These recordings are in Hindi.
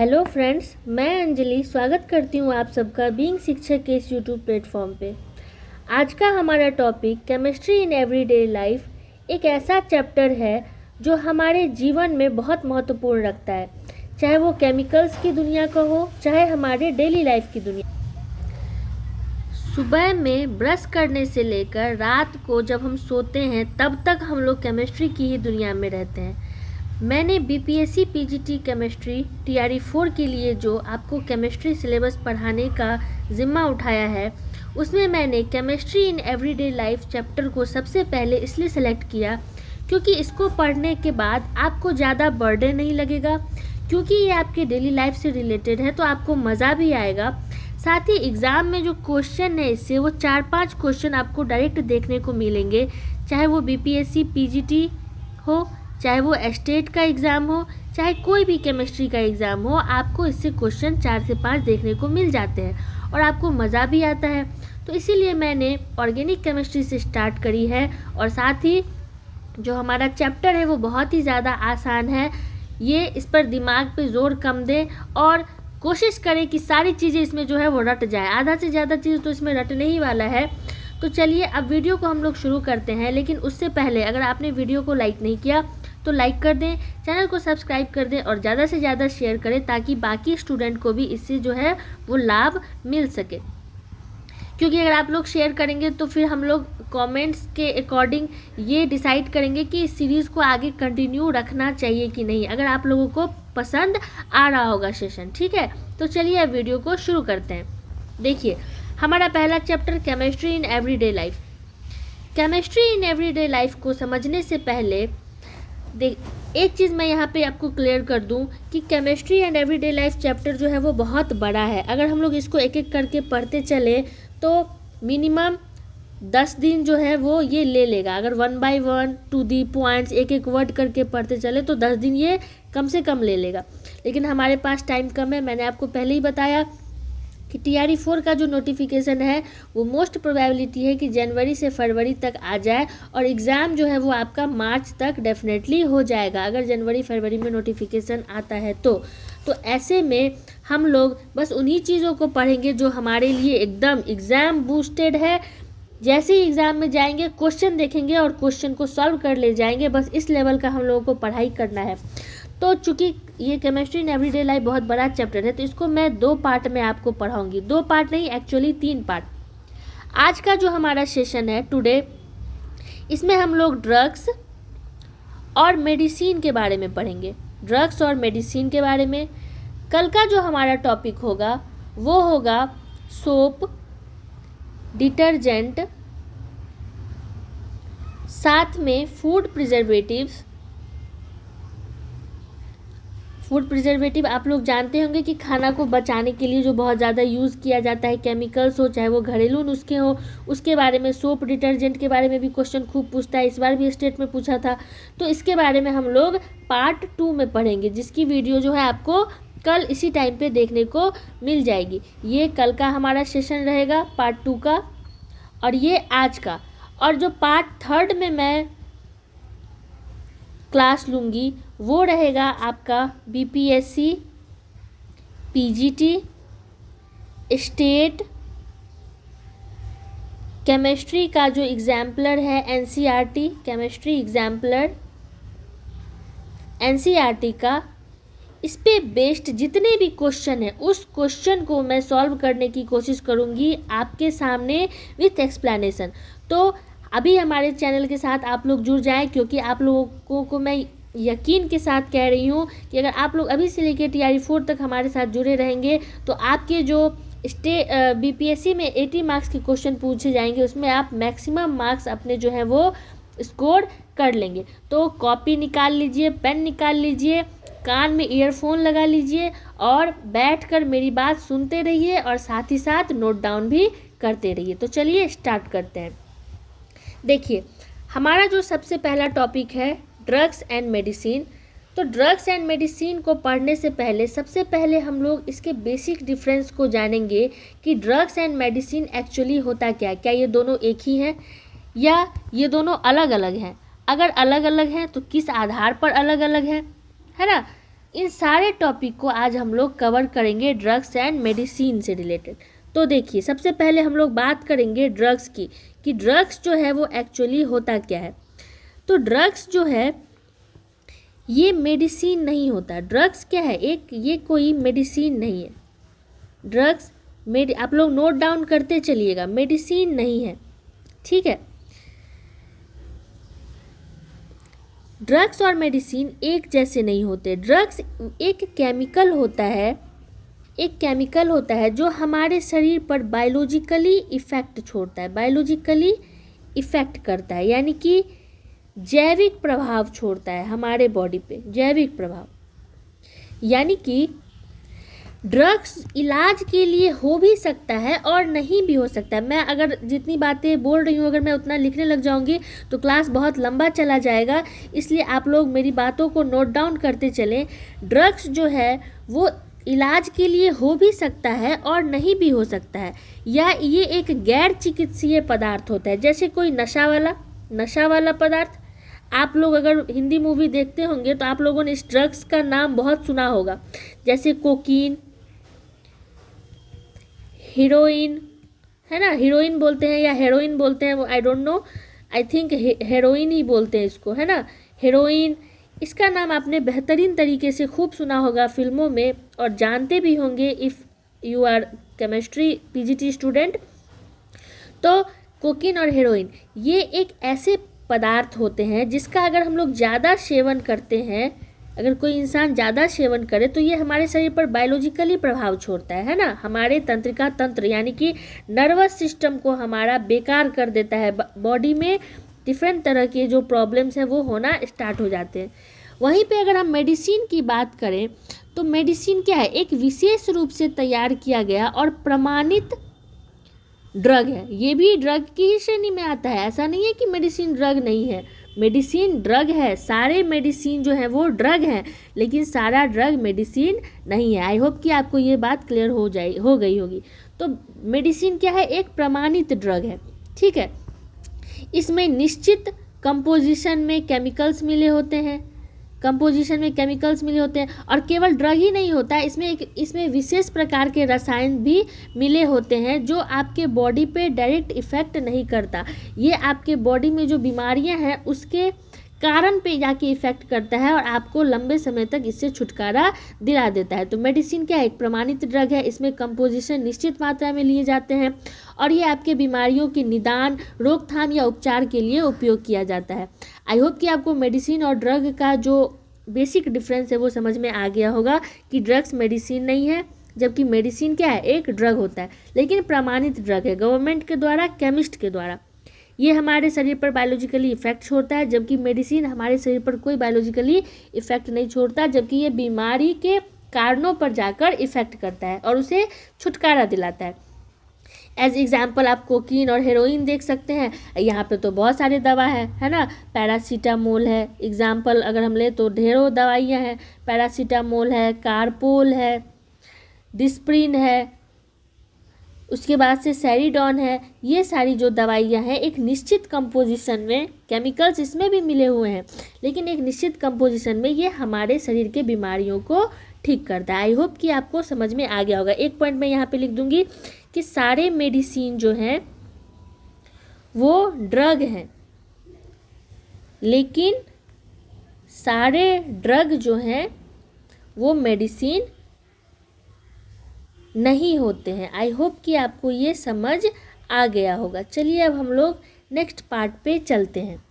हेलो फ्रेंड्स, मैं अंजलि स्वागत करती हूँ आप सबका बीइंग शिक्षक के इस यूट्यूब प्लेटफॉर्म पे। आज का हमारा topic chemistry in everyday life एक ऐसा चैप्टर है जो हमारे जीवन में बहुत महत्वपूर्ण रखता है, चाहे वो केमिकल्स की दुनिया का हो, चाहे हमारे डेली लाइफ की दुनिया। सुबह में ब्रश करने से लेकर रात को जब हम सोते हैं तब तक हम लोग केमिस्ट्री की ही दुनिया में रहते हैं। मैंने बीपीएससी पीजीटी केमिस्ट्री टीआरई 4 के लिए जो आपको केमिस्ट्री सिलेबस पढ़ाने का ज़िम्मा उठाया है, उसमें मैंने chemistry in everyday life chapter को सबसे पहले इसलिए सेलेक्ट किया क्योंकि इसको पढ़ने के बाद आपको ज़्यादा बर्डन नहीं लगेगा, क्योंकि ये आपके डेली लाइफ से रिलेटेड है तो आपको मज़ा भी आएगा। साथ ही एग्ज़ाम में जो क्वेश्चन है इससे वो 4-5 क्वेश्चन आपको डायरेक्ट देखने को मिलेंगे, चाहे वो बीपीएससी पीजीटी हो, चाहे वो स्टेट का एग्ज़ाम हो, चाहे कोई भी केमिस्ट्री का एग्ज़ाम हो, आपको इससे क्वेश्चन 4 से 5 देखने को मिल जाते हैं और आपको मज़ा भी आता है। तो इसीलिए मैंने ऑर्गेनिक केमिस्ट्री से स्टार्ट करी है और साथ ही जो हमारा चैप्टर है वो बहुत ही ज़्यादा आसान है। ये इस पर दिमाग पे ज़ोर कम दें और कोशिश करें कि सारी चीज़ें इसमें जो है वो रट जाए। आधा से ज़्यादा चीज़ तो इसमें रटने ही वाला है। तो चलिए अब वीडियो को हम लोग शुरू करते हैं, लेकिन उससे पहले अगर आपने वीडियो को लाइक नहीं किया तो लाइक कर दें, चैनल को सब्सक्राइब कर दें और ज़्यादा से ज़्यादा शेयर करें ताकि बाकी स्टूडेंट को भी इससे जो है वो लाभ मिल सके। क्योंकि अगर आप लोग शेयर करेंगे तो फिर हम लोग कमेंट्स के अकॉर्डिंग ये डिसाइड करेंगे कि इस सीरीज़ को आगे कंटिन्यू रखना चाहिए कि नहीं, अगर आप लोगों को पसंद आ रहा होगा सेशन। ठीक है, तो चलिए अब वीडियो को शुरू करते हैं। देखिए, हमारा पहला chapter chemistry in everyday life. Chemistry in everyday life को समझने से पहले एक चीज़ मैं यहाँ पे आपको क्लियर कर दूँ कि chemistry and everyday life chapter जो है वो बहुत बड़ा है। अगर हम लोग इसको एक एक करके पढ़ते चले तो मिनिमम 10 दिन जो है वो ये ले लेगा। अगर 1 by 1 टू दी पॉइंट्स एक एक वर्ड करके पढ़ते चले तो 10 दिन ये कम से कम ले लेगा, लेकिन हमारे पास टाइम कम है। मैंने आपको पहले ही बताया कि टीआरई 4 का जो नोटिफिकेशन है वो मोस्ट प्रोबेबिलिटी है कि जनवरी से फरवरी तक आ जाए और एग्ज़ाम जो है वो आपका मार्च तक डेफिनेटली हो जाएगा, अगर जनवरी फरवरी में नोटिफिकेशन आता है तो ऐसे में हम लोग बस उन्हीं चीज़ों को पढ़ेंगे जो हमारे लिए एकदम एग्ज़ाम बूस्टेड है। जैसे ही एग्ज़ाम में जाएंगे क्वेश्चन देखेंगे और क्वेश्चन को सॉल्व कर ले जाएंगे, बस इस लेवल का हम लोगों को पढ़ाई करना है। तो चूँकि ये केमिस्ट्री इन एवरीडे लाइफ बहुत बड़ा चैप्टर है तो इसको मैं 2 पार्ट में आपको पढ़ाऊंगी। 2 पार्ट नहीं, एक्चुअली 3 पार्ट। आज का जो हमारा सेशन है टुडे, इसमें हम लोग ड्रग्स और मेडिसिन के बारे में पढ़ेंगे। ड्रग्स और मेडिसिन के बारे में। कल का जो हमारा टॉपिक होगा वो होगा सोप, डिटर्जेंट, साथ में फूड प्रिजर्वेटिव्स। फूड प्रिजर्वेटिव आप लोग जानते होंगे कि खाना को बचाने के लिए जो बहुत ज़्यादा यूज़ किया जाता है, केमिकल्स हो चाहे वो घरेलू नुस्खे हो, उसके बारे में। सोप डिटर्जेंट के बारे में भी क्वेश्चन खूब पूछता है, इस बार भी स्टेट में पूछा था, तो इसके बारे में हम लोग पार्ट 2 में पढ़ेंगे, जिसकी वीडियो जो है आपको कल इसी टाइम पे देखने को मिल जाएगी। ये कल का हमारा सेशन रहेगा पार्ट 2 का और ये आज का। और जो पार्ट 3 में मैं क्लास लूँगी वो रहेगा आपका बीपीएससी पीजीटी स्टेट केमिस्ट्री का जो एग्जाम्पलर है एनसीईआरटी केमिस्ट्री एग्जाम्पलर एनसीईआरटी का। इस पे बेस्ड जितने भी क्वेश्चन है उस क्वेश्चन को मैं सॉल्व करने की कोशिश करूँगी आपके सामने विथ एक्सप्लेनेशन। तो अभी हमारे चैनल के साथ आप लोग जुड़ जाएं, क्योंकि आप लोगों को मैं यकीन के साथ कह रही हूँ कि अगर आप लोग अभी से लेकर टीआरई 4 तक हमारे साथ जुड़े रहेंगे तो आपके जो बीपीएससी में 80 मार्क्स के क्वेश्चन पूछे जाएंगे उसमें आप मैक्सिमम मार्क्स अपने जो है वो स्कोर कर लेंगे। तो कॉपी निकाल लीजिए, पेन निकाल लीजिए, कान में ईयरफोन लगा लीजिए और बैठकर मेरी बात सुनते रहिए और साथ ही साथ नोट डाउन भी करते रहिए। तो चलिए स्टार्ट करते हैं। देखिए, हमारा जो सबसे पहला टॉपिक है ड्रग्स एंड मेडिसिन। तो ड्रग्स एंड मेडिसिन को पढ़ने से पहले सबसे पहले हम लोग इसके बेसिक डिफरेंस को जानेंगे कि ड्रग्स एंड मेडिसिन एक्चुअली होता क्या है। क्या ये दोनों एक ही हैं या ये दोनों अलग अलग हैं? अगर अलग अलग हैं तो किस आधार पर अलग अलग हैं, है ना। इन सारे टॉपिक को आज हम लोग कवर करेंगे ड्रग्स एंड मेडिसिन से रिलेटेड। तो देखिए, सबसे पहले हम लोग बात करेंगे ड्रग्स की, कि ड्रग्स जो है वो एक्चुअली होता क्या है। तो ड्रग्स जो है ये मेडिसिन नहीं होता। ड्रग्स क्या है, ये कोई मेडिसिन नहीं है। ड्रग्स आप लोग नोट डाउन करते चलिएगा, मेडिसिन नहीं है, ठीक है। ड्रग्स और मेडिसिन एक जैसे नहीं होते। ड्रग्स एक केमिकल होता है जो हमारे शरीर पर बायोलॉजिकली इफ़ेक्ट छोड़ता है, बायोलॉजिकली इफ़ेक्ट करता है, यानी कि जैविक प्रभाव छोड़ता है हमारे बॉडी पे, जैविक प्रभाव। यानी कि ड्रग्स इलाज के लिए हो भी सकता है और नहीं भी हो सकता है। मैं अगर जितनी बातें बोल रही हूँ अगर मैं उतना लिखने लग जाऊँगी तो क्लास बहुत लंबा चला जाएगा, इसलिए आप लोग मेरी बातों को नोट डाउन करते चलें। ड्रग्स जो है वो इलाज के लिए हो भी सकता है और नहीं भी हो सकता है, या ये एक गैर चिकित्सीय पदार्थ होता है, जैसे कोई नशा वाला पदार्थ। आप लोग अगर हिंदी मूवी देखते होंगे तो आप लोगों ने इस ड्रग्स का नाम बहुत सुना होगा, जैसे कोकीन, हीरोइन, है ना, हीरोइन बोलते हैं या हेरोइन बोलते हैं, वो I don't know, I think heroine ही बोलते हैं इसको, है ना, हेरोइन। इसका नाम आपने बेहतरीन तरीके से खूब सुना होगा फिल्मों में और जानते भी होंगे if you are chemistry PGT student. तो कोकीन और हेरोइन ये एक ऐसे पदार्थ होते हैं जिसका अगर हम लोग ज़्यादा सेवन करते हैं, अगर कोई इंसान ज़्यादा सेवन करे तो ये हमारे शरीर पर बायोलॉजिकली प्रभाव छोड़ता है ना, हमारे तंत्रिका तंत्र यानी कि नर्वस सिस्टम को हमारा बेकार कर देता है। बॉडी में डिफरेंट तरह के जो प्रॉब्लम्स हैं वो होना स्टार्ट हो जाते हैं। वहीं पे अगर हम मेडिसिन की बात करें तो मेडिसिन क्या है, एक विशेष रूप से तैयार किया गया और प्रमाणित ड्रग है। ये भी ड्रग की ही श्रेणी में आता है, ऐसा नहीं है कि मेडिसिन ड्रग नहीं है, मेडिसिन ड्रग है। सारे मेडिसिन जो है वो ड्रग हैं, लेकिन सारा ड्रग मेडिसिन नहीं है। आई होप कि आपको ये बात क्लियर हो गई होगी। तो मेडिसिन क्या है, एक प्रमाणित ड्रग है, ठीक है। इसमें निश्चित कंपोजिशन में केमिकल्स मिले होते हैं, और केवल ड्रग ही नहीं होता है, इसमें विशेष प्रकार के रसायन भी मिले होते हैं जो आपके बॉडी पे डायरेक्ट इफ़ेक्ट नहीं करता। ये आपके बॉडी में जो बीमारियां हैं उसके कारण पे जाके इफ़ेक्ट करता है और आपको लंबे समय तक इससे छुटकारा दिला देता है। तो मेडिसिन क्या है, एक प्रमाणित ड्रग है। इसमें कंपोजिशन निश्चित मात्रा में लिए जाते हैं और ये आपके बीमारियों के निदान, रोकथाम या उपचार के लिए उपयोग किया जाता है। आई होप कि आपको मेडिसिन और ड्रग का जो बेसिक डिफरेंस है वो समझ में आ गया होगा कि ड्रग्स मेडिसिन नहीं है, जबकि मेडिसिन क्या है, एक ड्रग होता है, लेकिन प्रमाणित ड्रग है गवर्नमेंट के द्वारा, केमिस्ट के द्वारा। ये हमारे शरीर पर बायोलॉजिकली इफ़ेक्ट छोड़ता है, जबकि मेडिसिन हमारे शरीर पर कोई बायोलॉजिकली इफ़ेक्ट नहीं छोड़ता, जबकि ये बीमारी के कारणों पर जाकर इफ़ेक्ट करता है और उसे छुटकारा दिलाता है। एज एग्जाम्पल आप कोकीन और हेरोइन देख सकते हैं। यहाँ पे तो बहुत सारे दवा है ना, पैरासीटामोल है, एग्जाम्पल अगर हम ले तो ढेरों दवाइयाँ हैं, पैरासीटामोल है, कारपोल है, डिस्प्रिन है, उसके बाद से सेरिडॉन है। ये सारी जो दवाइयाँ हैं एक निश्चित कंपोजिशन में, केमिकल्स इसमें भी मिले हुए हैं, लेकिन एक निश्चित कंपोजिशन में ये हमारे शरीर के बीमारियों को ठीक करता है। आई होप कि आपको समझ में आ गया होगा। एक पॉइंट मैं यहाँ पे लिख दूँगी कि सारे मेडिसिन जो हैं वो ड्रग हैं, लेकिन सारे ड्रग जो हैं वो मेडिसिन नहीं होते हैं। आई होप कि आपको ये समझ आ गया होगा। चलिए अब हम लोग नेक्स्ट पार्ट पे चलते हैं।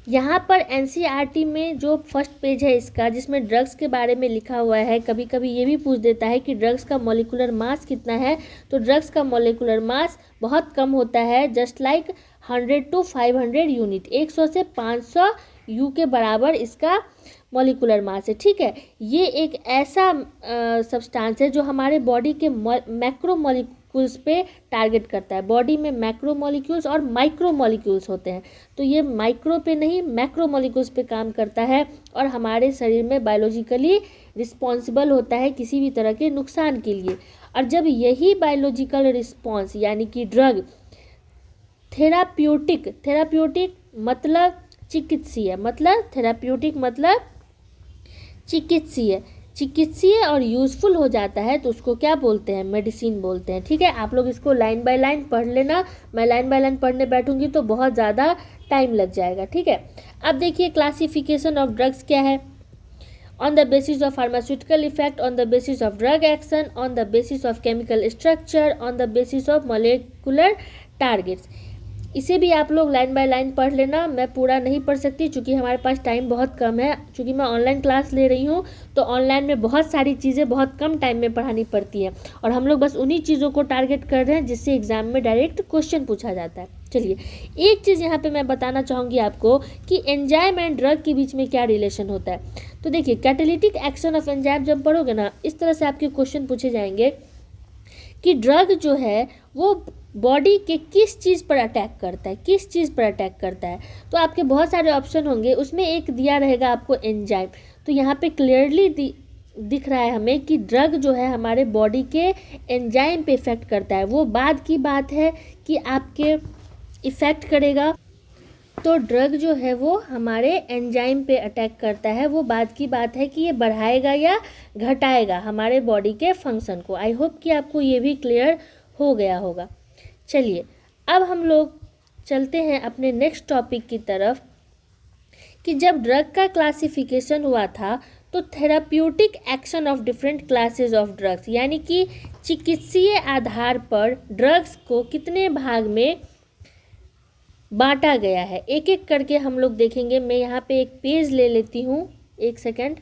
यहाँ पर एनसीईआरटी में जो फर्स्ट पेज है इसका, जिसमें ड्रग्स के बारे में लिखा हुआ है, कभी कभी ये भी पूछ देता है कि ड्रग्स का मॉलिक्यूलर मास कितना है। तो ड्रग्स का मॉलिक्यूलर मास बहुत कम होता है, जस्ट लाइक 100 to 500 यूनिट, 100 से 500 यू के बराबर इसका मॉलिक्यूलर मास है, ठीक है। ये एक ऐसा सब्सटेंस है जो हमारे बॉडी के मैक्रो मॉलिक्यूल्स पे टारगेट करता है। बॉडी में मैक्रो मॉलिक्यूल्स और माइक्रो मॉलिक्यूल्स होते हैं, तो ये माइक्रो पे नहीं मैक्रो मॉलिक्यूल्स पे काम करता है और हमारे शरीर में बायोलॉजिकली रिस्पॉन्सिबल होता है किसी भी तरह के नुकसान के लिए। और जब यही बायोलॉजिकल रिस्पॉन्स यानी कि ड्रग थेराप्यूटिक मतलब चिकित्सीय, मतलब थेराप्यूटिक मतलब चिकित्सीय, चिकित्सीय और यूज़फुल हो जाता है तो उसको क्या बोलते हैं, मेडिसिन बोलते हैं। ठीक है, आप लोग इसको लाइन बाय लाइन पढ़ लेना, मैं लाइन बाय लाइन पढ़ने बैठूंगी तो बहुत ज़्यादा टाइम लग जाएगा। ठीक है, अब देखिए क्लासिफिकेशन ऑफ ड्रग्स क्या है। on the basis of pharmaceutical effect, on the basis of drug action, on the basis of chemical structure, on the basis of molecular targets। इसे भी आप लोग लाइन बाय लाइन पढ़ लेना, मैं पूरा नहीं पढ़ सकती क्योंकि हमारे पास टाइम बहुत कम है। क्योंकि मैं ऑनलाइन क्लास ले रही हूँ तो ऑनलाइन में बहुत सारी चीज़ें बहुत कम टाइम में पढ़ानी पड़ती है और हम लोग बस उन्हीं चीज़ों को टारगेट कर रहे हैं जिससे एग्जाम में डायरेक्ट क्वेश्चन पूछा जाता है। चलिए, एक चीज़ यहाँ पे मैं बताना चाहूँगी आपको कि एंजाइम एंड ड्रग के बीच में क्या रिलेशन होता है। तो देखिए, कैटालिटिक एक्शन ऑफ एंजाइम जब पढ़ोगे ना, इस तरह से आपके क्वेश्चन पूछे जाएंगे कि ड्रग जो है वो बॉडी के किस चीज़ पर अटैक करता है, किस चीज़ पर अटैक करता है। तो आपके बहुत सारे ऑप्शन होंगे, उसमें एक दिया रहेगा आपको एंजाइम। तो यहाँ पे क्लियरली दिख रहा है हमें कि ड्रग जो है हमारे बॉडी के एंजाइम पे इफ़ेक्ट करता है। वो बाद की बात है कि आपके इफ़ेक्ट करेगा तो ड्रग जो है वो हमारे एंजाइम पे अटैक करता है, वो बात की बात है कि ये बढ़ाएगा या घटाएगा हमारे बॉडी के फंक्शन को। आई होप कि आपको ये भी क्लियर हो गया होगा। चलिए, अब हम लोग चलते हैं अपने नेक्स्ट टॉपिक की तरफ कि जब ड्रग का क्लासिफिकेशन हुआ था तो therapeutic action of different classes of drugs, यानी कि चिकित्सीय आधार पर ड्रग्स को कितने भाग में बांटा गया है, एक एक करके हम लोग देखेंगे। मैं यहाँ पे एक पेज ले लेती हूँ, एक सेकंड।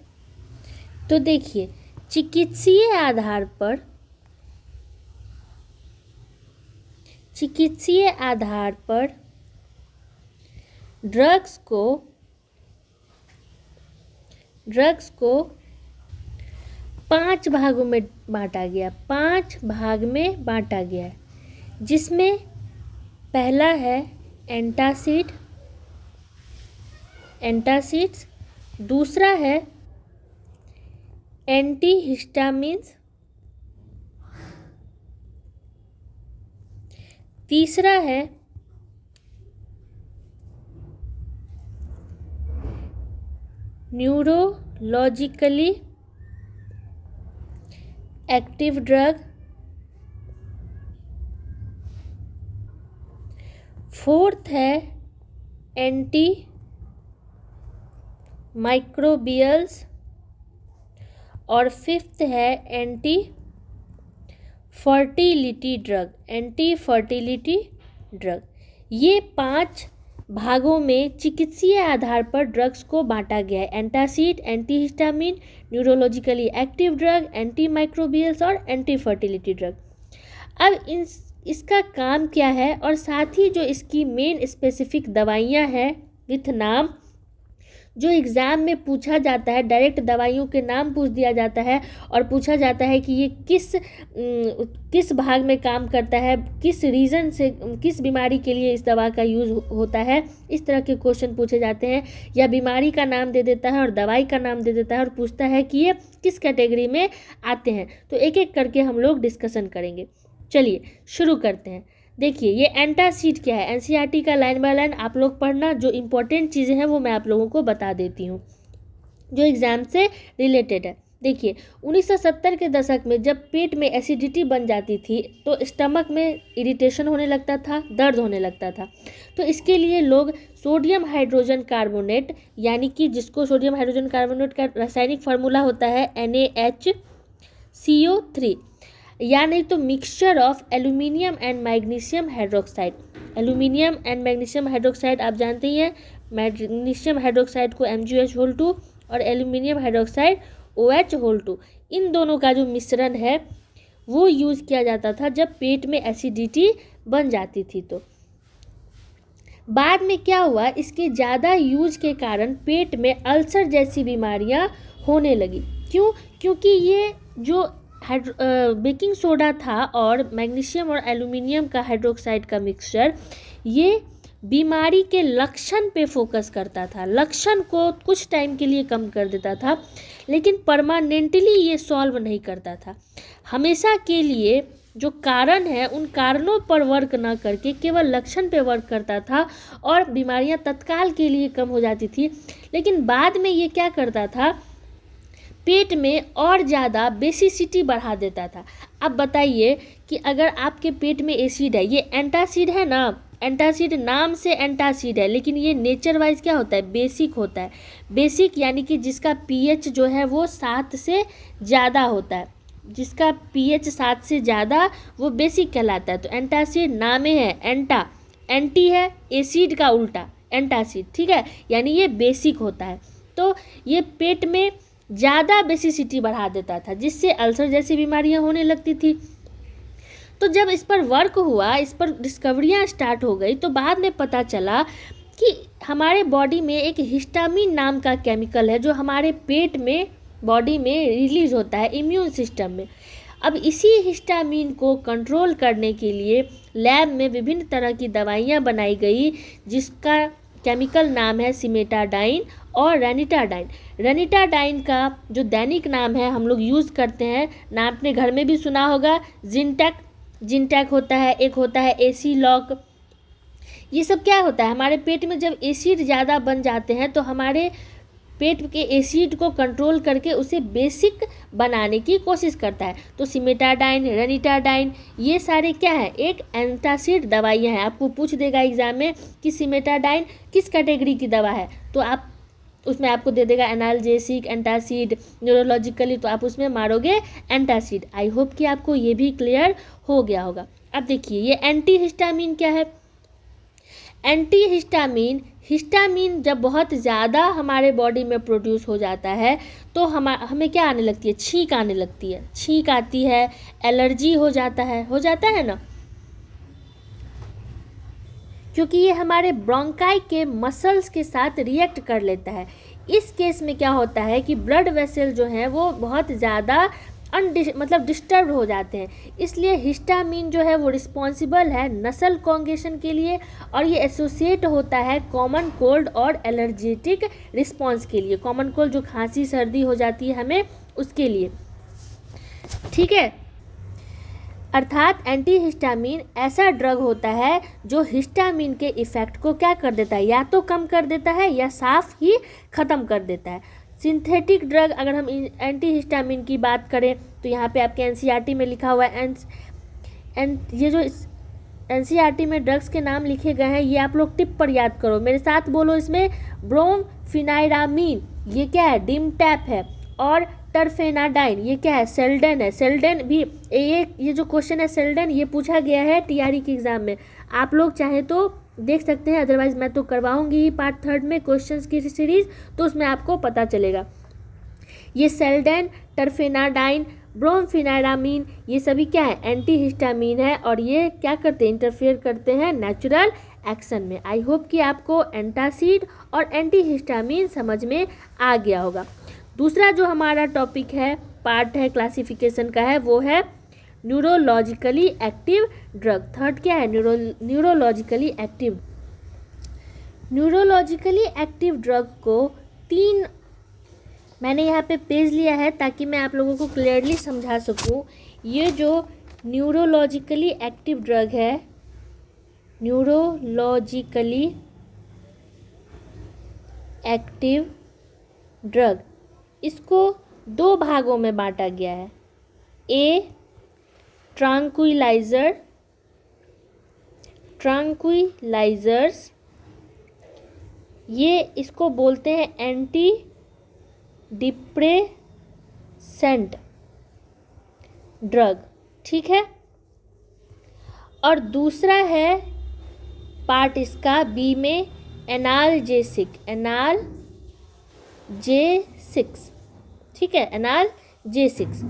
तो देखिए, चिकित्सीय आधार पर ड्रग्स को 5 भागों में बांटा गया, 5 भाग में बांटा गया है, जिसमें पहला है एंटासिड्स, दूसरा है एंटीहिस्टामिन्स, तीसरा है न्यूरोलॉजिकली एक्टिव ड्रग, फोर्थ है एंटी माइक्रोबियल्स और फिफ्थ है एंटी फर्टिलिटी ड्रग। ये 5 भागों में चिकित्सीय आधार पर ड्रग्स को बांटा गया है। Antacid, antihistamine, neurologically active drug, anti microbials और एंटी फर्टिलिटी ड्रग। अब इसका काम क्या है और साथ ही जो इसकी मेन स्पेसिफिक दवाइयाँ हैं विथ नाम, जो एग्ज़ाम में पूछा जाता है, डायरेक्ट दवाइयों के नाम पूछ दिया जाता है और पूछा जाता है कि ये किस भाग में काम करता है, किस रीज़न से, किस बीमारी के लिए इस दवा का यूज़ होता है। इस तरह के क्वेश्चन पूछे जाते हैं, या बीमारी का नाम दे देता है और दवाई का नाम दे देता है और पूछता है कि ये किस कैटेगरी में आते हैं। तो एक एक करके हम लोग डिस्कशन करेंगे। चलिए शुरू करते हैं। देखिए, ये एंटासिड क्या है, एनसीईआरटी का लाइन बाय लाइन आप लोग पढ़ना। जो इम्पोर्टेंट चीज़ें हैं वो मैं आप लोगों को बता देती हूँ जो एग्ज़ाम से रिलेटेड है। देखिए, 1970 के दशक में जब पेट में एसिडिटी बन जाती थी तो स्टमक में इरिटेशन होने लगता था, दर्द होने लगता था। तो इसके लिए लोग सोडियम हाइड्रोजन कार्बोनेट, यानी कि जिसको सोडियम हाइड्रोजन कार्बोनेट का रासायनिक फार्मूला होता है NaHCO3, या नहीं तो mixture of aluminium and magnesium hydroxide. Aluminium and magnesium hydroxide आप जानते ही हैं, मैग्नीशियम हाइड्रोक्साइड को MgOH2 और एल्यूमिनियम हाइड्रोक्साइड OH2, इन दोनों का जो मिश्रण है वो यूज़ किया जाता था जब पेट में एसिडिटी बन जाती थी। तो बाद में क्या हुआ, इसके ज़्यादा यूज के कारण पेट में अल्सर जैसी बीमारियां होने लगी। क्यों? क्योंकि ये जो बेकिंग सोडा था और मैग्नीशियम और एल्यूमिनियम का हाइड्रोक्साइड का मिक्सचर, ये बीमारी के लक्षण पे फोकस करता था, लक्षण को कुछ टाइम के लिए कम कर देता था, लेकिन परमानेंटली ये सॉल्व नहीं करता था। हमेशा के लिए जो कारण है उन कारणों पर वर्क ना करके केवल लक्षण पे वर्क करता था और बीमारियां तत्काल के लिए कम हो जाती थी। लेकिन बाद में ये क्या करता था, पेट में और ज़्यादा बेसिसिटी बढ़ा देता था। अब बताइए कि अगर आपके पेट में एसिड है, ये एंटासिड है ना, एंटासिड नाम से एंटासिड है, लेकिन ये नेचर वाइज क्या होता है, बेसिक होता है। बेसिक यानी कि जिसका पीएच जो है वो 7 से ज़्यादा होता है, जिसका पीएच 7 से ज़्यादा वो बेसिक कहलाता है। तो एंटासिड नाम में है, एंटा एंटी है, एसिड का उल्टा एंटासिड, ठीक है, यानी ये बेसिक होता है। तो ये पेट में ज़्यादा बेसिसिटी बढ़ा देता था, जिससे अल्सर जैसी बीमारियां होने लगती थी। तो जब इस पर वर्क हुआ, इस पर डिस्कवरियां स्टार्ट हो गई, तो बाद में पता चला कि हमारे बॉडी में एक हिस्टामिन नाम का केमिकल है जो हमारे पेट में, बॉडी में रिलीज होता है इम्यून सिस्टम में। अब इसी हिस्टामिन को कंट्रोल करने के लिए लैब में विभिन्न तरह की दवाइयाँ बनाई गई, जिसका केमिकल नाम है सिमेटाडाइन और रेनिटाडाइन। रेनिटाडाइन का जो दैनिक नाम है हम लोग यूज़ करते हैं, नाम अपने घर में भी सुना होगा, जिनटैक होता है, एक होता है एसीलॉक। ये सब क्या होता है, हमारे पेट में जब एसिड ज़्यादा बन जाते हैं तो हमारे पेट के एसिड को कंट्रोल करके उसे बेसिक बनाने की कोशिश करता है। तो सिमेटाडाइन, रेनिटाडाइन ये सारे क्या है, एक एंटासिड दवाइयाँ हैं। आपको पूछ देगा एग्जाम में कि सिमेटाडाइन किस कैटेगरी की दवा है, तो आप उसमें आपको दे देगा एनाल्जेसिक, एंटासिड, न्यूरोलॉजिकली, तो आप उसमें मारोगे एंटासिड। आई होप कि आपको ये भी क्लियर हो गया होगा। अब देखिए ये एंटी हिस्टामिन क्या है। एंटी हिस्टामिन, हिस्टामिन जब बहुत ज़्यादा हमारे बॉडी में प्रोड्यूस हो जाता है तो हमें क्या आने लगती है, छींक आने लगती है, छींक आती है, एलर्जी हो जाता है ना, क्योंकि ये हमारे ब्रोंकाई के मसल्स के साथ रिएक्ट कर लेता है। इस केस में क्या होता है कि ब्लड वेसल जो है वो बहुत ज़्यादा डिस्टर्ब हो जाते हैं। इसलिए हिस्टामिन जो है वो रिस्पॉन्सिबल है नसल कॉन्गेशन के लिए, और ये एसोसिएट होता है कॉमन कोल्ड और एलर्जेटिक रिस्पॉन्स के लिए। कॉमन कोल्ड जो खांसी सर्दी हो जाती है हमें, उसके लिए, ठीक है। अर्थात एंटीहिस्टामिन ऐसा ड्रग होता है जो हिस्टामिन के इफ़ेक्ट को क्या कर देता है, या तो कम कर देता है या साफ ही ख़त्म कर देता है। सिंथेटिक ड्रग, अगर हम एंटीहिस्टामिन की बात करें तो यहाँ पे आपके एनसीईआरटी में लिखा हुआ है, ये जो एनसीईआरटी में ड्रग्स के नाम लिखे गए हैं ये आप लोग टिप पर याद करो, मेरे साथ बोलो इसमें। ब्रोमफेनाइरामीन ये क्या है, डिमटैप है, और टरफेनाडाइन ये क्या है, सेल्डेन है। सेल्डेन भी ये जो क्वेश्चन है सेल्डेन, ये पूछा गया है टीआरई के एग्जाम में, आप लोग चाहे तो देख सकते हैं, अदरवाइज मैं तो करवाऊंगी ही पार्ट 3 में क्वेश्चंस की सीरीज, तो उसमें आपको पता चलेगा। ये सेल्डेन, टरफेनाडाइन, ब्रोमफेनाइरामीन ये सभी क्या है, एंटीहिस्टामिन है, और ये क्या करते हैं, इंटरफेयर करते हैं नेचुरल एक्शन में। आई होप कि आपको एंटासिड और एंटीहिस्टामिन समझ में आ गया होगा। दूसरा जो हमारा टॉपिक है, पार्ट है क्लासिफिकेशन का है, वो है न्यूरोलॉजिकली एक्टिव ड्रग। थर्ड क्या है, neurologically active. Neurologically active drug को 3 मैंने यहाँ पे पेज लिया है ताकि मैं आप लोगों को क्लियरली समझा सकूँ। ये जो न्यूरोलॉजिकली एक्टिव ड्रग है, न्यूरोलॉजिकली एक्टिव ड्रग, इसको 2 भागों में बांटा गया है। ए ट्रैंक्विलाइजर्स, ये इसको बोलते हैं एंटी डिप्रेसेंट ड्रग, ठीक है। और दूसरा है पार्ट इसका बी में एनाल्जेसिक, ठीक है, एनाल्जेसिक्स।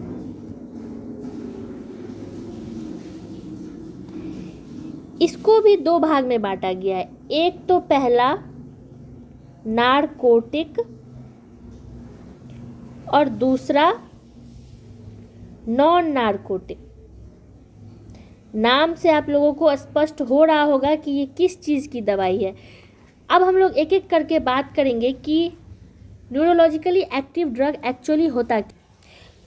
इसको भी 2 भाग में बांटा गया है। एक तो पहला नारकोटिक और दूसरा नॉन नारकोटिक। नाम से आप लोगों को स्पष्ट हो रहा होगा कि ये किस चीज़ की दवाई है। अब हम लोग एक एक करके बात करेंगे कि न्यूरोलॉजिकली एक्टिव ड्रग एक्चुअली होता क्या।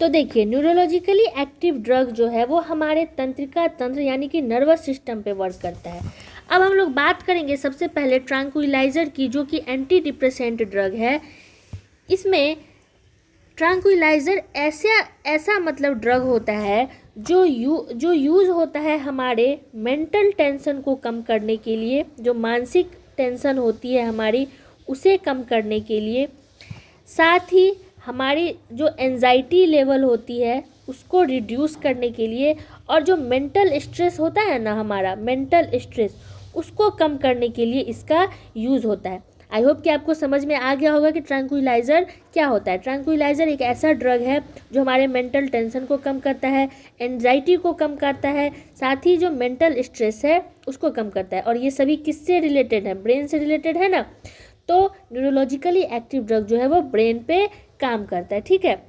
तो देखिए, न्यूरोलॉजिकली एक्टिव ड्रग जो है वो हमारे तंत्रिका तंत्र यानी कि नर्वस सिस्टम पे वर्क करता है। अब हम लोग बात करेंगे सबसे पहले ट्रैंक्विलाइजर की, जो कि एंटी डिप्रेसेंट ड्रग है। इसमें ट्रैंक्विलाइज़र ऐसा मतलब ड्रग होता है जो यूज़ होता है हमारे मेंटल टेंशन को कम करने के लिए, जो मानसिक टेंशन होती है हमारी उसे कम करने के लिए, साथ ही हमारी जो एंजाइटी लेवल होती है उसको रिड्यूस करने के लिए, और जो मेंटल स्ट्रेस होता है ना, हमारा मेंटल स्ट्रेस, उसको कम करने के लिए इसका यूज़ होता है। आई होप कि आपको समझ में आ गया होगा कि ट्रैंक्विलाइज़र क्या होता है। ट्रैंक्विलाइज़र एक ऐसा ड्रग है जो हमारे मेंटल टेंशन को कम करता है, एंजाइटी को कम करता है, साथ ही जो मेंटल स्ट्रेस है उसको कम करता है। और ये सभी किससे रिलेटेड है? ब्रेन से रिलेटेड है ना। तो न्यूरोलॉजिकली एक्टिव ड्रग जो है वो ब्रेन पे काम करता है, ठीक है।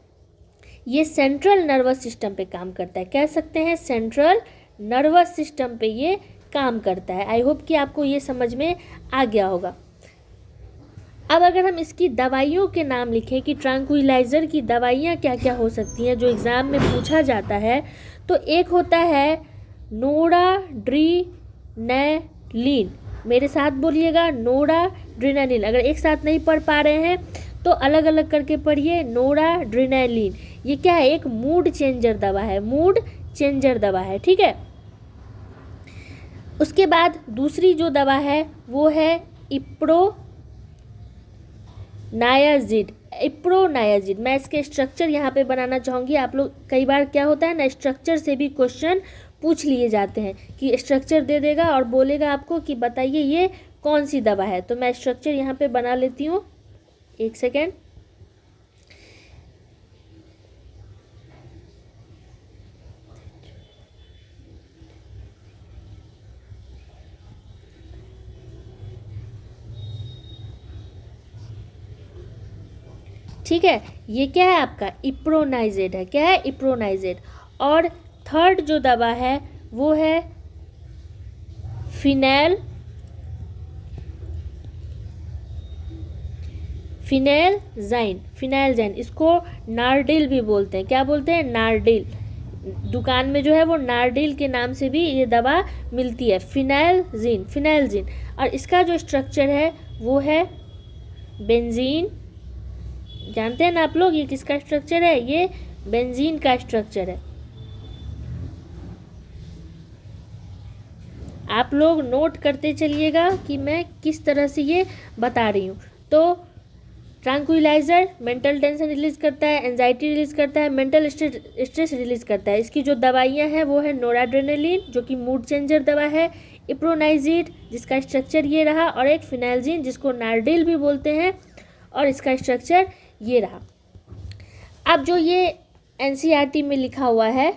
ये सेंट्रल नर्वस सिस्टम पे काम करता है, कह सकते हैं सेंट्रल नर्वस सिस्टम पे ये काम करता है। आई होप कि आपको ये समझ में आ गया होगा। अब अगर हम इसकी दवाइयों के नाम लिखें कि ट्रैंक्विलाइज़र की दवाइयाँ क्या क्या हो सकती हैं, जो एग्ज़ाम में पूछा जाता है, तो एक होता है नोराड्रेनालिन। मेरे साथ बोलिएगा, नोराड्रेनालिन। अगर एक साथ नहीं पढ़ पा रहे हैं तो अलग अलग करके पढ़िए। नोराड्रेनालिन ये क्या है? एक मूड चेंजर दवा है, मूड चेंजर दवा है, ठीक है। उसके बाद दूसरी जो दवा है वो है इप्रोनायाजिड। मैं इसके स्ट्रक्चर यहाँ पे बनाना चाहूँगी। आप लोग कई बार क्या होता है ना, स्ट्रक्चर से भी क्वेश्चन पूछ लिए जाते हैं कि स्ट्रक्चर दे देगा और बोलेगा आपको कि बताइए ये कौन सी दवा है। तो मैं स्ट्रक्चर यहाँ पे बना लेती हूँ, एक सेकेंड। ठीक है, ये क्या है आपका? इप्रोनाइजेड है। क्या है? इप्रोनाइजेड। और थर्ड जो दवा है वो है फिनाइलजाइन। इसको नार्डिल भी बोलते हैं। क्या बोलते हैं? नार्डिल। दुकान में जो है वो नार्डिल के नाम से भी ये दवा मिलती है, फिनाइलजिन। और इसका जो स्ट्रक्चर है वो है बेंजीन। जानते हैं ना आप लोग ये किसका स्ट्रक्चर है? ये बेंजीन का स्ट्रक्चर है। आप लोग नोट करते चलिएगा कि मैं किस तरह से ये बता रही हूँ। तो ट्रैंक्विलाइज़र मेंटल टेंशन रिलीज़ करता है, एंजाइटी रिलीज़ करता है, मेंटल स्ट्रेस रिलीज़ करता है। इसकी जो दवाइयाँ हैं वो है नोराड्रेनालिन जो कि मूड चेंजर दवा है, इप्रोनाइजिड जिसका स्ट्रक्चर ये रहा, और एक फिनाइलजिन जिसको नार्डिल भी बोलते हैं और इसका स्ट्रक्चर ये रहा। अब जो ये एनसीईआरटी में लिखा हुआ है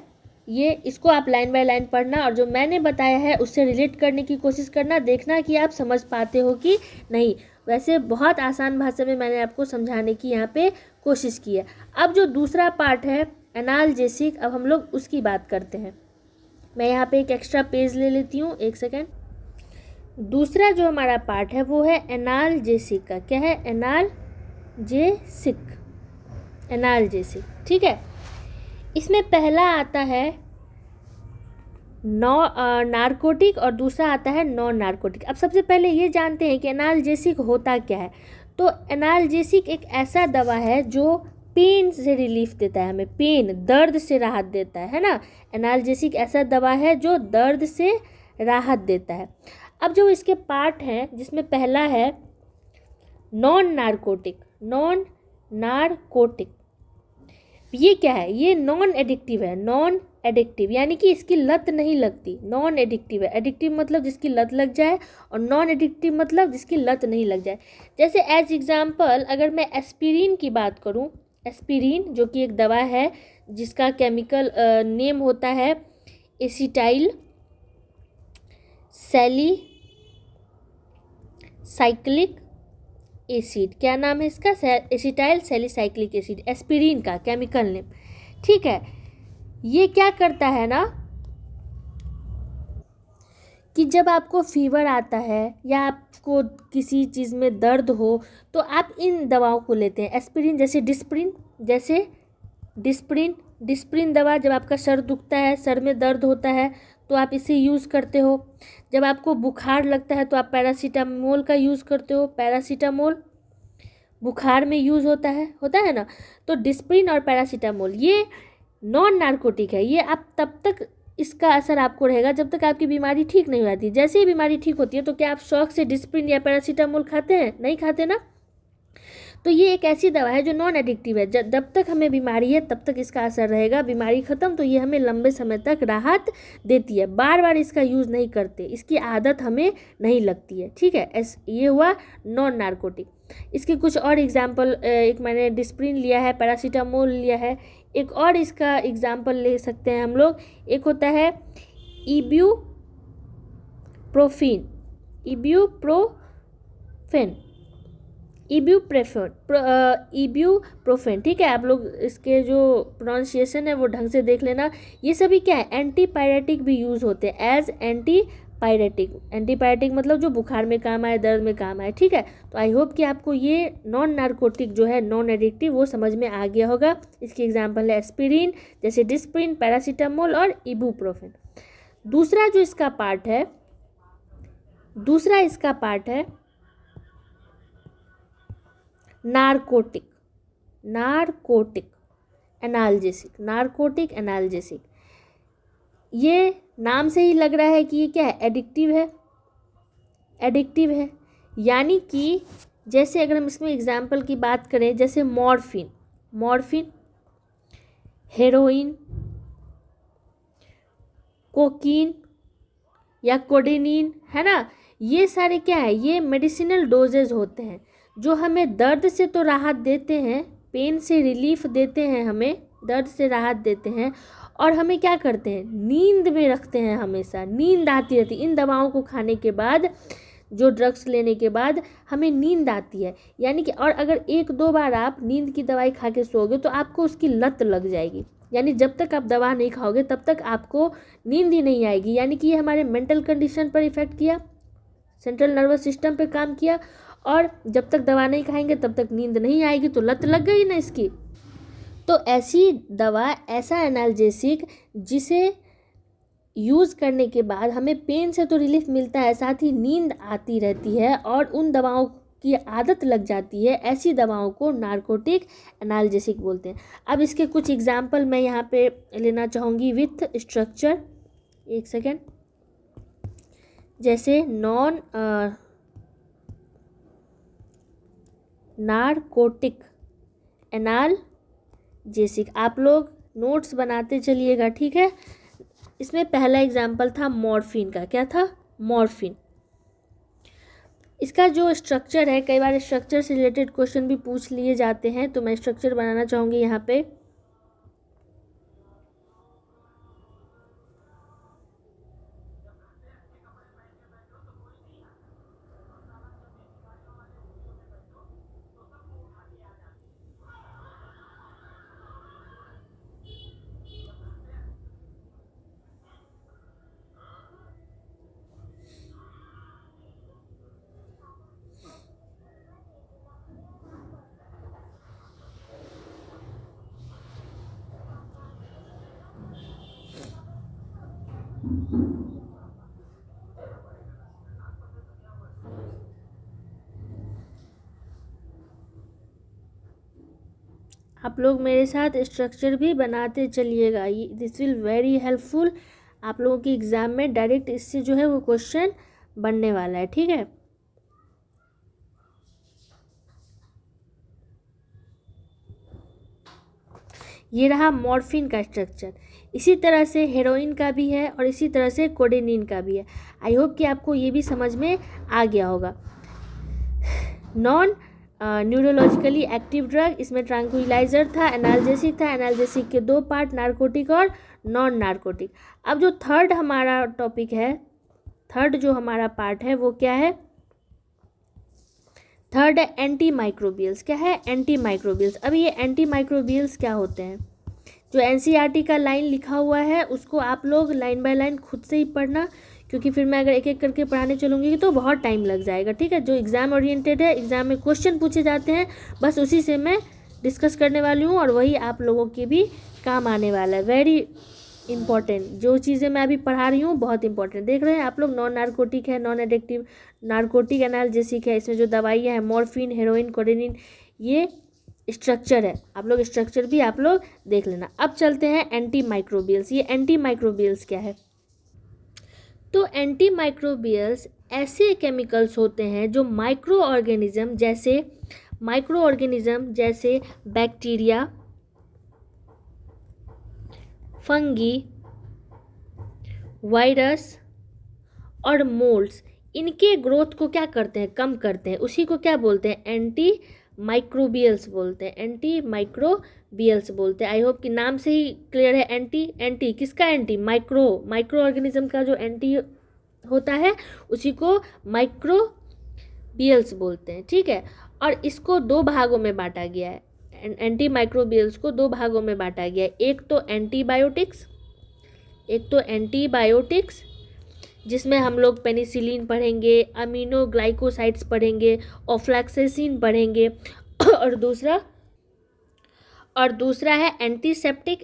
ये, इसको आप लाइन बाय लाइन पढ़ना और जो मैंने बताया है उससे रिलेट करने की कोशिश करना, देखना कि आप समझ पाते हो कि नहीं। वैसे बहुत आसान भाषा में मैंने आपको समझाने की यहाँ पे कोशिश की है। अब जो दूसरा पार्ट है एनाल्जेसिक, अब हम लोग उसकी बात करते हैं। मैं यहाँ पे एक एक्स्ट्रा पेज ले लेती हूँ, एक सेकेंड। दूसरा जो हमारा पार्ट है वो है एनाल्जेसिक का। क्या है? एनाल्जेसिक, ठीक है। इसमें पहला आता है नारकोटिक और दूसरा आता है नॉन नारकोटिक। अब सबसे पहले ये जानते हैं कि एनाल्जेसिक होता क्या है। तो एनाल्जेसिक एक ऐसा दवा है जो पेन से रिलीफ देता है, हमें पेन, दर्द से राहत देता है ना। एनाल्जेसिक ऐसा दवा है जो दर्द से राहत देता है। अब जो इसके पार्ट हैं जिसमें पहला है नॉन नारकोटिक। ये क्या है? ये नॉन एडिक्टिव है। नॉन एडिक्टिव यानी कि इसकी लत नहीं लगती। नॉन एडिक्टिव है। एडिक्टिव मतलब जिसकी लत लग जाए, और नॉन एडिक्टिव मतलब जिसकी लत नहीं लग जाए। जैसे एज एग्जाम्पल अगर मैं एस्पिरिन की बात करूं, एस्पिरिन जो कि एक दवा है जिसका केमिकल नेम होता है एसिटाइल सैलिसाइक्लिक एसिड। क्या नाम है इसका? एसिटाइल सैलिसाइक्लिक एसिड, एस्पिरिन का केमिकल नेम, ठीक है। ये क्या करता है ना कि जब आपको फीवर आता है या आपको किसी चीज़ में दर्द हो तो आप इन दवाओं को लेते हैं। एस्पिरिन जैसे डिस्प्रिन दवा, जब आपका सर दुखता है, सर में दर्द होता है तो आप इसे यूज़ करते हो। जब आपको बुखार लगता है तो आप पैरासीटामोल का यूज़ करते हो, पैरासीटामोल। बुखार में यूज़ होता है ना। तो डिस्प्रिन और पैरासीटामोल ये नॉन नार्कोटिक है। ये आप तब तक इसका असर आपको रहेगा जब तक आपकी बीमारी ठीक नहीं हो जाती। जैसे ही बीमारी ठीक होती है तो क्या आप शौक से डिस्प्रिन या पैरासीटामोल खाते हैं? नहीं खाते ना। तो ये एक ऐसी दवा है जो नॉन एडिक्टिव है। जब तक हमें बीमारी है तब तक इसका असर रहेगा, बीमारी ख़त्म तो ये हमें लंबे समय तक राहत देती है। बार बार इसका यूज़ नहीं करते, इसकी आदत हमें नहीं लगती है, ठीक है। ये हुआ नॉन नार्कोटिक। इसके कुछ और एग्जाम्पल, एक मैंने डिस्प्रिन लिया है, पैरासीटामोल लिया है। एक और इसका एग्जाम्पल ले सकते हैं हम लोग। एक होता है इब्यूप्रोफेन, इब्यूप्रोफेन, ठीक है। आप लोग इसके जो प्रोनाउंसिएशन है वो ढंग से देख लेना। ये सभी क्या है, एंटीपायरेटिक भी यूज़ होते हैं एज एंटीपायरेटिक मतलब जो बुखार में काम आए, दर्द में काम आए, ठीक है। तो आई होप कि आपको ये नॉन नार्कोटिक जो है, नॉन एडिक्टिव, वो समझ में आ गया होगा। इसके एग्जाम्पल है एस्पिरिन, जैसे डिस्प्रिन, पैरासीटामोल और इबुप्रोफेन। दूसरा इसका पार्ट है नार्कोटिक एनाल्जेसिक। ये नाम से ही लग रहा है कि ये क्या है, एडिक्टिव है। यानी कि जैसे अगर हम इसमें एग्जाम्पल की बात करें, जैसे मॉर्फिन, हेरोइन, कोकीन या कोडेनिन, है ना। ये सारे क्या है, ये मेडिसिनल डोजेज होते हैं जो हमें दर्द से तो राहत देते हैं, पेन से रिलीफ देते हैं, हमें दर्द से राहत देते हैं, और हमें क्या करते हैं, नींद में रखते हैं। हमेशा नींद आती रहती है इन दवाओं को खाने के बाद, जो ड्रग्स लेने के बाद हमें नींद आती है। यानी कि और अगर 1-2 बार आप नींद की दवाई खा के सोओगे तो आपको उसकी लत लग जाएगी। यानी जब तक आप दवा नहीं खाओगे तब तक आपको नींद ही नहीं आएगी। यानी कि ये हमारे मेंटल कंडीशन पर इफ़ेक्ट किया, सेंट्रल नर्वस सिस्टम पे काम किया, और जब तक दवा नहीं खाएंगे तब तक नींद नहीं आएगी, तो लत लग गई ना इसकी। तो ऐसी दवा, ऐसा एनाल्जेसिक जिसे यूज़ करने के बाद हमें पेन से तो रिलीफ मिलता है, साथ ही नींद आती रहती है और उन दवाओं की आदत लग जाती है, ऐसी दवाओं को नार्कोटिक एनाल्जेसिक बोलते हैं। अब इसके कुछ एग्जाम्पल मैं यहाँ पे लेना चाहूँगी विथ स्ट्रक्चर। एक सेकेंड। जैसे नॉन नार्कोटिक एनाल्जेसिक, आप लोग नोट्स बनाते चलिएगा, ठीक है। इसमें पहला एग्जाम्पल था मॉर्फिन का। क्या था, मॉर्फिन। इसका जो स्ट्रक्चर है, कई बार स्ट्रक्चर से रिलेटेड क्वेश्चन भी पूछ लिए जाते हैं, तो मैं स्ट्रक्चर बनाना चाहूँगी यहाँ पे। आप लोग मेरे साथ स्ट्रक्चर भी बनाते चलिएगा, दिस विल वेरी हेल्पफुल। आप लोगों की एग्ज़ाम में डायरेक्ट इससे जो है वो क्वेश्चन बनने वाला है, ठीक है। ये रहा मॉर्फिन का स्ट्रक्चर। इसी तरह से हेरोइन का भी है और इसी तरह से कोडेनिन का भी है। आई होप कि आपको ये भी समझ में आ गया होगा। नॉन न्यूरोलॉजिकली एक्टिव ड्रग, इसमें ट्रैंक्विलाइजर था, एनाल्जेसिक था। एनाल्जेसिक के 2 पार्ट, नार्कोटिक और नॉन नार्कोटिक। अब जो थर्ड हमारा टॉपिक है, थर्ड जो हमारा पार्ट है वो क्या है, थर्ड है एंटी माइक्रोबियल्स। क्या है, एंटी माइक्रोबियल्स। अब ये एंटी माइक्रोबियल्स क्या होते हैं, जो एनसीईआरटी का लाइन लिखा हुआ है उसको आप लोग लाइन बाय लाइन खुद से ही पढ़ना, क्योंकि फिर मैं अगर एक एक करके पढ़ाने चलूँगी तो बहुत टाइम लग जाएगा, ठीक है। जो एग्ज़ाम ओरिएंटेड है, एग्ज़ाम में क्वेश्चन पूछे जाते हैं, बस उसी से मैं डिस्कस करने वाली हूँ और वही आप लोगों के भी काम आने वाला है। वेरी इंपॉर्टेंट जो चीज़ें मैं अभी पढ़ा रही हूँ बहुत इंपॉर्टेंट। देख रहे हैं आप लोग, नॉन नार्कोटिक है, नॉन एडिक्टिव, नार्कोटिक एनाल्जेसिक है। इसमें जो दवाइयाँ हैं, मॉर्फिन, हेरोइन, कोडेनिन, ये स्ट्रक्चर है, आप लोग स्ट्रक्चर भी आप लोग देख लेना। अब चलते हैं एंटी माइक्रोबियल्स। ये एंटी माइक्रोबियल्स क्या है? तो एंटी माइक्रोबियल्स ऐसे केमिकल्स होते हैं जो माइक्रो ऑर्गेनिज्म जैसे बैक्टीरिया, फंगी, वायरस और मोल्ड्स, इनके ग्रोथ को क्या करते हैं? कम करते हैं। उसी को क्या बोलते हैं? एंटी माइक्रोबियल्स बोलते हैं। एंटी माइक्रोबियल्स बोलते हैं। आई होप कि नाम से ही क्लियर है। एंटी किसका? एंटी माइक्रो ऑर्गेनिज्म का जो एंटी होता है उसी को माइक्रोबियल्स बोलते हैं। ठीक है, और इसको दो भागों में बांटा गया है। एंटी माइक्रोबियल्स को दो भागों में बांटा गया है। एक तो एंटीबायोटिक्स जिसमें हम लोग पेनिसिलिन पढ़ेंगे, अमीनोग्लाइकोसाइड्स पढ़ेंगे, ऑफ्लैक्सेसिन पढ़ेंगे और दूसरा है एंटीसेप्टिक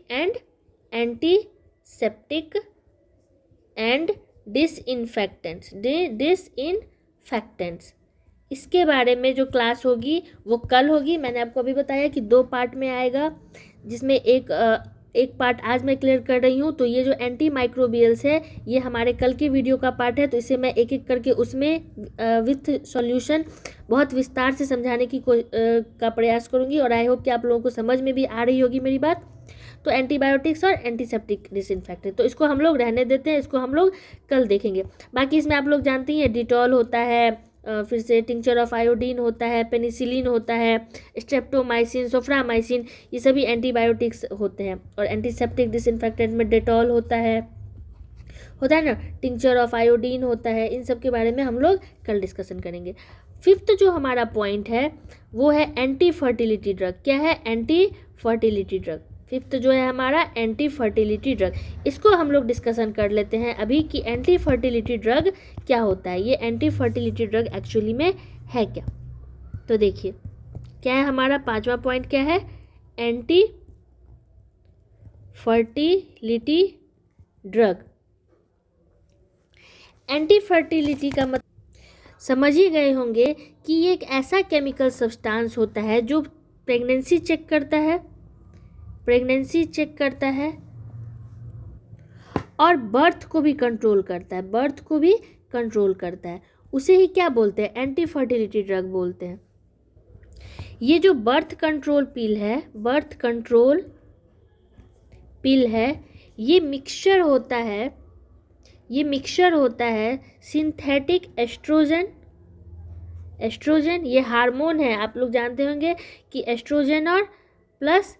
एंड डिसइंफेक्टेंट्स। इसके बारे में जो क्लास होगी वो कल होगी। मैंने आपको अभी बताया कि 2 पार्ट में आएगा, जिसमें एक पार्ट आज मैं क्लियर कर रही हूँ। तो ये जो एंटी माइक्रोबियल्स है ये हमारे कल के वीडियो का पार्ट है, तो इसे मैं एक एक करके उसमें विथ सॉल्यूशन बहुत विस्तार से समझाने की का प्रयास करूँगी और आई होप कि आप लोगों को समझ में भी आ रही होगी मेरी बात। तो एंटीबायोटिक्स और एंटीसेप्टिक डिसइंफेक्टेंट, तो इसको हम लोग रहने देते हैं, इसको हम लोग कल देखेंगे। बाकी इसमें आप लोग जानती हैं डिटॉल होता है, फिर से टिंचर ऑफ आयोडीन होता है, पेनिसिलिन होता है, स्ट्रेप्टोमाइसिन, सोफ्रामाइसिन, ये सभी एंटीबायोटिक्स होते हैं। और एंटीसेप्टिक डिसइंफेक्टेंट में डेटॉल होता है ना, टिंचर ऑफ आयोडीन होता है। इन सब के बारे में हम लोग कल डिस्कशन करेंगे। 5th जो हमारा पॉइंट है वो है एंटी फर्टिलिटी ड्रग। क्या है? Anti fertility drug. 5th जो है हमारा एंटी फर्टिलिटी ड्रग, इसको हम लोग डिस्कशन कर लेते हैं अभी कि एंटी फर्टिलिटी ड्रग क्या होता है। ये एंटी फर्टिलिटी ड्रग एक्चुअली में है क्या? तो देखिए क्या है हमारा 5वां पॉइंट क्या है? Anti fertility drug. Anti fertility का मतलब समझ ही गए होंगे कि ये एक ऐसा केमिकल सब्सटेंस होता है जो प्रेगनेंसी चेक करता है और बर्थ को भी कंट्रोल करता है। उसे ही क्या बोलते हैं? एंटी फर्टिलिटी ड्रग बोलते हैं। ये जो बर्थ कंट्रोल पिल है ये मिक्सचर होता है सिंथेटिक एस्ट्रोजन, ये हार्मोन है। आप लोग जानते होंगे कि एस्ट्रोजन और प्लस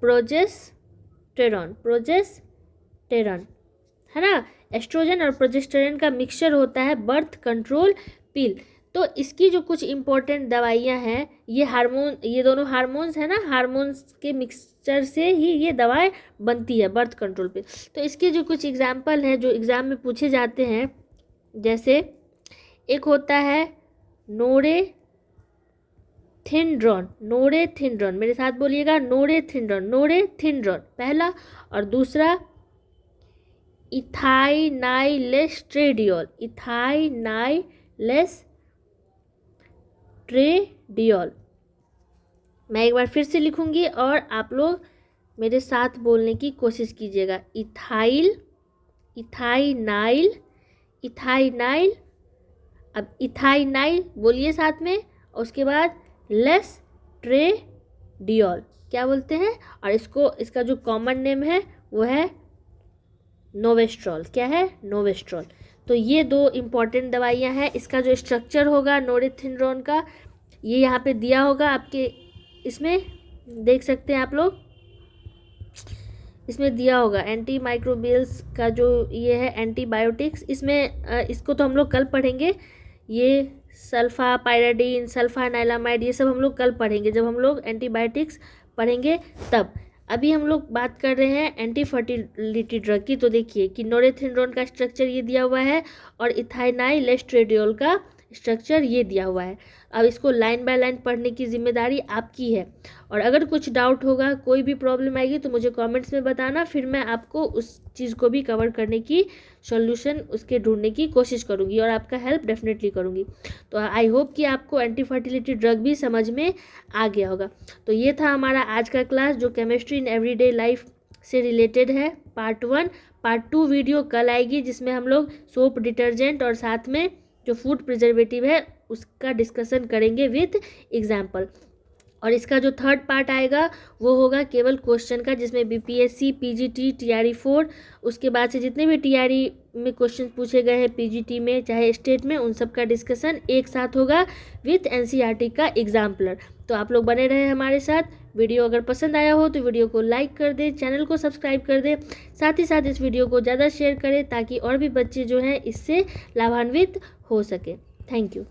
प्रोजेस्टेरॉन है ना। एस्ट्रोजन और प्रोजेस्टेरॉन का मिक्सचर होता है बर्थ कंट्रोल पिल। तो इसकी जो कुछ इंपॉर्टेंट दवाइयाँ हैं, ये दोनों हार्मोन्स है ना, हार्मोन्स के मिक्सचर से ही ये दवाई बनती है बर्थ कंट्रोल पिल। तो इसके जो कुछ एग्जाम्पल हैं जो एग्ज़ाम में पूछे जाते हैं, जैसे एक होता है नोरेथिंड्रोन, मेरे साथ बोलिएगा, नोरेथिंड्रोन पहला, और दूसरा इथाइनाइलेस्ट्रेडियोल। मैं एक बार फिर से लिखूंगी और आप लोग मेरे साथ बोलने की कोशिश कीजिएगा। इथाइनाइल, अब इथाइनाइल बोलिए साथ में, और उसके बाद लेस्ट्रेडियोल क्या बोलते हैं, और इसका जो कॉमन नेम है वो है नोवेस्ट्रॉल। क्या है? नोवेस्ट्रॉल। तो ये 2 इम्पॉर्टेंट दवाइयाँ हैं। इसका जो स्ट्रक्चर होगा नोरेथिंड्रोन का, ये यहाँ पे दिया होगा आपके, इसमें देख सकते हैं आप लोग, इसमें दिया होगा एंटी माइक्रोबियल्स का जो ये है एंटीबायोटिक्स। इसमें इसको तो हम लोग कल पढ़ेंगे। ये सल्फा पायराडीन, सल्फानाइलामाइड, ये सब हम लोग कल पढ़ेंगे जब हम लोग एंटीबायोटिक्स पढ़ेंगे तब। अभी हम लोग बात कर रहे हैं एंटी फर्टिलिटी ड्रग की। तो देखिए कि नोरेथिंड्रोन का स्ट्रक्चर ये दिया हुआ है और इथाइनाइलेस्ट्रेडियोल का स्ट्रक्चर ये दिया हुआ है। अब इसको लाइन बाय लाइन पढ़ने की जिम्मेदारी आपकी है। और अगर कुछ डाउट होगा, कोई भी प्रॉब्लम आएगी तो मुझे कमेंट्स में बताना, फिर मैं आपको उस चीज़ को भी कवर करने की सॉल्यूशन उसके ढूंढने की कोशिश करूँगी और आपका हेल्प डेफिनेटली करूँगी। तो आई होप कि आपको एंटी फर्टिलिटी ड्रग भी समझ में आ गया होगा। तो ये था हमारा आज का क्लास जो केमिस्ट्री इन एवरीडे लाइफ से रिलेटेड है, पार्ट 1। पार्ट 2 वीडियो कल आएगी जिसमें हम लोग सोप, डिटर्जेंट और साथ में जो फूड प्रिजर्वेटिव है उसका डिस्कशन करेंगे विथ एग्जाम्पल। और इसका जो थर्ड पार्ट आएगा वो होगा केवल क्वेश्चन का, जिसमें बीपीएससी, पीजीटी, टीआरई 4, उसके बाद से जितने भी टीआरई में क्वेश्चन पूछे गए हैं पीजीटी में चाहे स्टेट में, उन सब का डिस्कशन एक साथ होगा विथ एनसीईआरटी का एग्जाम्पलर। तो आप लोग बने रहे हमारे साथ। वीडियो अगर पसंद आया हो तो वीडियो को लाइक कर दे, चैनल को सब्सक्राइब कर दे, साथ ही साथ इस वीडियो को ज़्यादा शेयर करें ताकि और भी बच्चे जो हैं इससे लाभान्वित हो सके। Thank you.